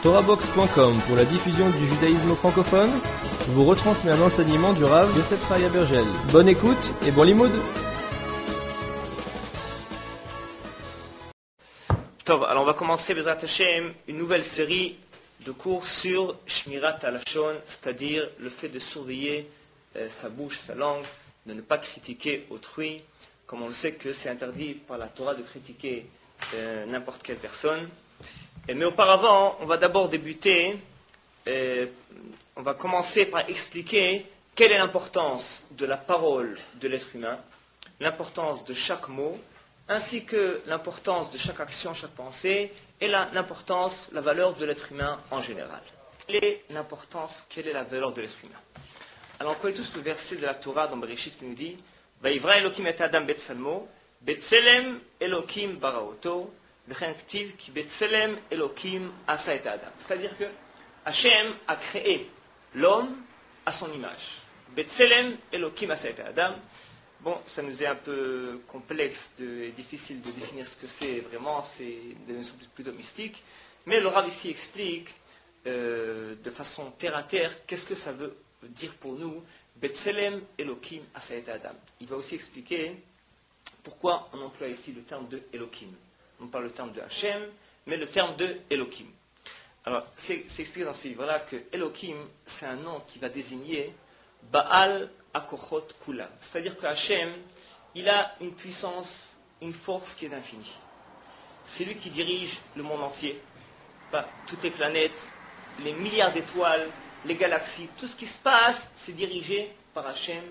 TorahBox.com pour la diffusion du judaïsme francophone vous retransmet un enseignement du Rav Yosef Chaya Bergel. Bonne écoute et bon limoud. Alors on va commencer Bezrat Hashem une nouvelle série de cours sur Shmirat HaLashon, c'est-à-dire le fait de surveiller sa bouche, sa langue, de ne pas critiquer autrui, comme on le sait que c'est interdit par la Torah de critiquer n'importe quelle personne. Mais auparavant, on va d'abord débuter, on va commencer par expliquer quelle est l'importance de la parole de l'être humain, l'importance de chaque mot, ainsi que l'importance de chaque action, chaque pensée, et l'importance, la valeur de l'être humain en général. Quelle est l'importance, quelle est la valeur de l'être humain? Alors on connaît tous le verset de la Torah dans Bereshit qui nous dit « Vayivra Elokim et Adam betsalmo, betselem Elokim baraoto, v'chen ktiv ki betselem Elokim asa et Adam » C'est-à-dire que Hachem a créé l'homme à son image. Betselem Elokim asa et Adam. Bon, ça nous est un peu complexe et difficile de définir ce que c'est vraiment, c'est des notions plutôt mystiques, mais le Rav ici explique de façon terre à terre qu'est-ce que ça veut dire pour nous Betselem Elokim asa et Adam. Il va aussi expliquer pourquoi on emploie ici le terme de Elokim. Non pas le terme de Hachem, mais le terme de Elokim. Alors, c'est expliqué dans ce livre-là que Elokim, c'est un nom qui va désigner Baal Akochot Kula. C'est-à-dire que Hachem, il a une puissance, une force qui est infinie. C'est lui qui dirige le monde entier, pas toutes les planètes, les milliards d'étoiles, les galaxies, tout ce qui se passe, c'est dirigé par Hachem,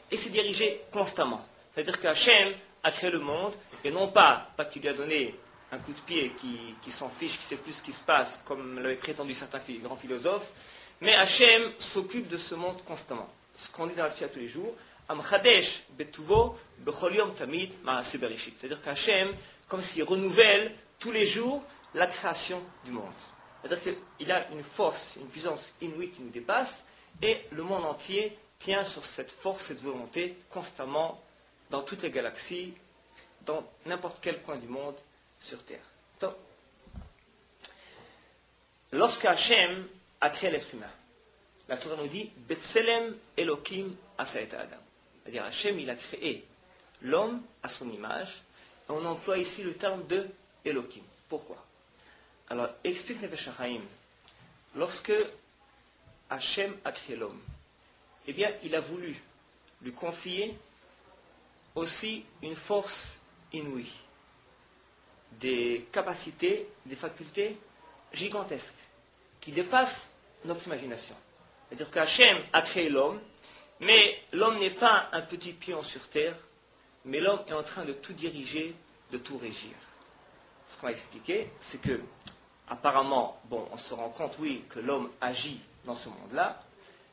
et c'est dirigé constamment. C'est-à-dire que Hachem a créé le monde, et non pas qu'il lui a donné un coup de pied qui s'en fiche, qui sait plus ce qui se passe, comme l'avaient prétendu certains grands philosophes, mais Hachem s'occupe de ce monde constamment. Ce qu'on dit dans la Tfila tous les jours, Amchadesh betuvo bechol yom tamid ma'aseh bereshit. C'est-à-dire qu'Hachem, comme s'il renouvelle tous les jours la création du monde. C'est-à-dire qu'il a une force, une puissance inouïe qui nous dépasse, et le monde entier tient sur cette force, cette volonté, constamment, dans toutes les galaxies, dans n'importe quel coin du monde, sur Terre. Donc, lorsque Hachem a créé l'être humain, la Torah nous dit Betselem Elokim asa et Adam. C'est-à-dire Hachem, il a créé l'homme à son image, et on emploie ici le terme de Elokim. Pourquoi? Alors, explique Nefesh HaChaim. Lorsque Hachem a créé l'homme, eh bien, il a voulu lui confier aussi une force inouïe, des capacités, des facultés gigantesques, qui dépassent notre imagination. C'est-à-dire qu'Hachem a créé l'homme, mais l'homme n'est pas un petit pion sur terre, mais l'homme est en train de tout diriger, de tout régir. Ce qu'on va expliquer, c'est que, apparemment, on se rend compte, oui, que l'homme agit dans ce monde-là,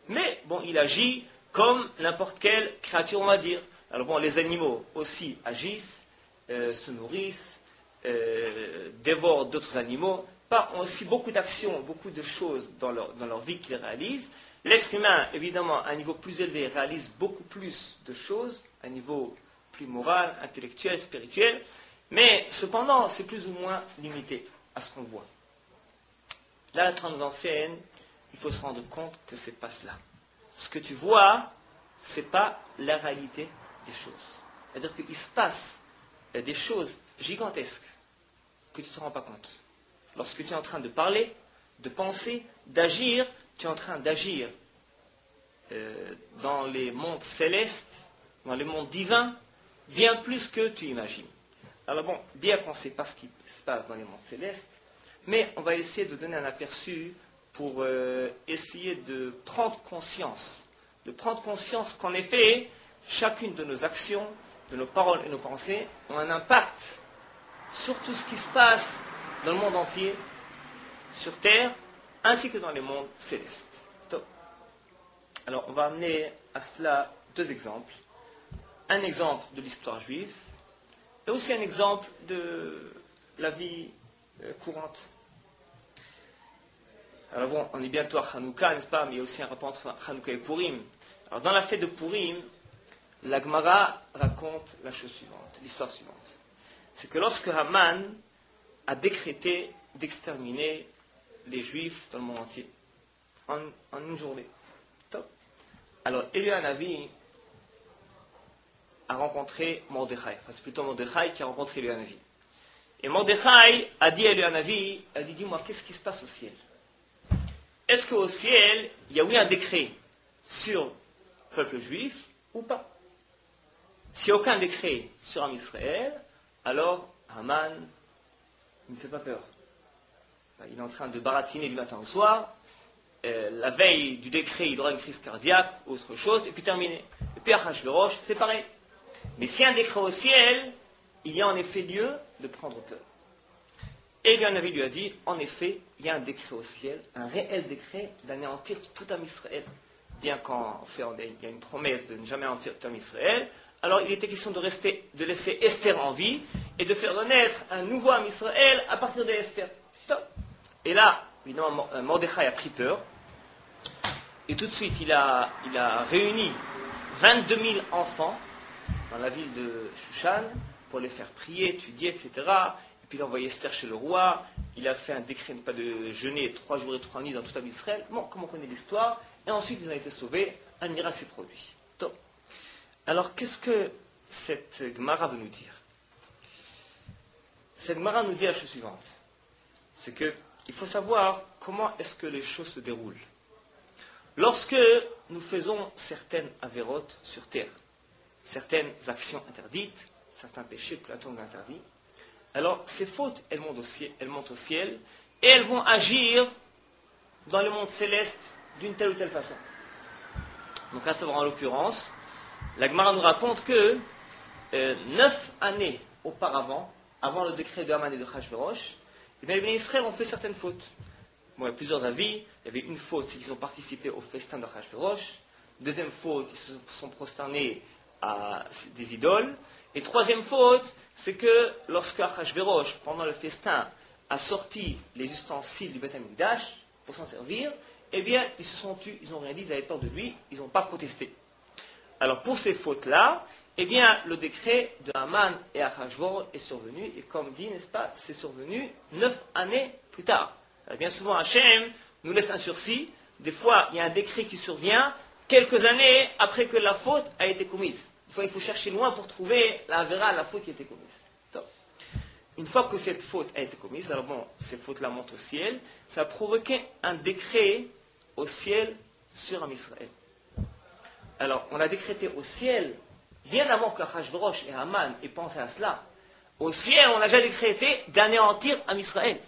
mais il agit comme n'importe quelle créature, on va dire. Alors les animaux aussi agissent, se nourrissent, dévorent d'autres animaux, ont aussi beaucoup d'actions, beaucoup de choses dans leur vie qu'ils réalisent. L'être humain, évidemment, à un niveau plus élevé, réalise beaucoup plus de choses, à un niveau plus moral, intellectuel, spirituel, mais cependant, c'est plus ou moins limité à ce qu'on voit. Là, la Torah nous enseigne, il faut se rendre compte que ce n'est pas cela. Ce que tu vois, ce n'est pas la réalité des choses. C'est-à-dire qu'il se passe des choses gigantesques que tu ne te rends pas compte. Lorsque tu es en train de parler, de penser, d'agir, tu es en train d'agir dans les mondes célestes, dans les mondes divins, bien plus que tu imagines. Alors bien qu'on ne sait pas ce qui se passe dans les mondes célestes, mais on va essayer de donner un aperçu pour essayer de prendre conscience qu'en effet, chacune de nos actions, de nos paroles et nos pensées ont un impact sur tout ce qui se passe dans le monde entier, sur Terre, ainsi que dans les mondes célestes. Top. Alors, on va amener à cela deux exemples. Un exemple de l'histoire juive, et aussi un exemple de la vie courante. Alors on est bientôt à Hanouka, n'est-ce pas, mais il y a aussi un rapport entre Hanouka et Purim. Alors, dans la fête de Purim, la Gemara raconte la chose suivante, l'histoire suivante. C'est que lorsque Haman a décrété d'exterminer les Juifs dans le monde entier, en une journée. Top. Alors, Eliyahu Hanavi a rencontré Mordechai. Enfin, c'est plutôt Mordechai qui a rencontré Eliyahu Hanavi. Et Mordechai a dit à Eliyahu Hanavi, elle dit, dis-moi, qu'est-ce qui se passe au ciel? Est-ce qu'au ciel, il y a eu un décret sur le peuple juif ou pas? S'il n'y a aucun décret sur un Israël, alors Haman ne me fait pas peur. Il est en train de baratiner du matin au soir. La veille du décret, il aura une crise cardiaque, autre chose, et puis terminé. Et puis Achashverosh, c'est pareil. Mais s'il y a un décret au ciel, il y a en effet lieu de prendre peur. Et Eliyahu Hanavi lui a dit, en effet, il y a un décret au ciel, un réel décret d'anéantir tout un Israël. Bien qu'en fait, il y a une promesse de ne jamais anéantir tout un Israël, alors il était question de laisser Esther en vie et de faire renaître un nouveau Am Israël à partir de Esther. Et là, évidemment, Mordechai a pris peur. Et tout de suite, il a réuni 22 000 enfants dans la ville de Shushan pour les faire prier, étudier, etc. Et puis il a envoyé Esther chez le roi. Il a fait un décret de ne pas de jeûner 3 jours et 3 nuits dans tout Israël. Bon, comme on connaît l'histoire. Et ensuite, ils ont été sauvés. Un miracle s'est produit. Donc, alors, qu'est-ce que cette Gemara veut nous dire? Cette Gemara nous dit la chose suivante. C'est qu'il faut savoir comment est-ce que les choses se déroulent. Lorsque nous faisons certaines avérotes sur terre, certaines actions interdites, certains péchés que Platon nous interdit, alors ces fautes, elles montent au ciel et elles vont agir dans le monde céleste d'une telle ou telle façon. Donc à savoir en l'occurrence, la Gemara nous raconte que 9 années auparavant, avant le décret de Haman et de Achashverosh, les Israël ont fait certaines fautes. Bon, il y a plusieurs avis. Il y avait une faute, c'est qu'ils ont participé au festin d'Achashverosh. Deuxième faute, ils se sont prosternés à des idoles. Et troisième faute, c'est que lorsque Achashverosh, pendant le festin, a sorti les ustensiles du Beth Amikdash pour s'en servir, eh bien, ils se sont tus, ils n'ont rien dit, ils avaient peur de lui, ils n'ont pas protesté. Alors, pour ces fautes-là, eh bien, le décret de Haman et Achashverosh est survenu, et comme dit, n'est-ce pas, c'est survenu 9 années plus tard. Alors, bien souvent, Hachem nous laisse un sursis. Des fois, il y a un décret qui survient quelques années après que la faute a été commise. Des fois, il faut chercher loin pour trouver la faute qui a été commise. Donc, une fois que cette faute a été commise, alors bon, ces fautes-là montent au ciel, ça a provoqué un décret au ciel sur Am Israël. Alors, on a décrété au ciel, bien avant qu'Achashverosh et Haman aient pensé à cela, au ciel, on a déjà décrété d'anéantir Am Israël.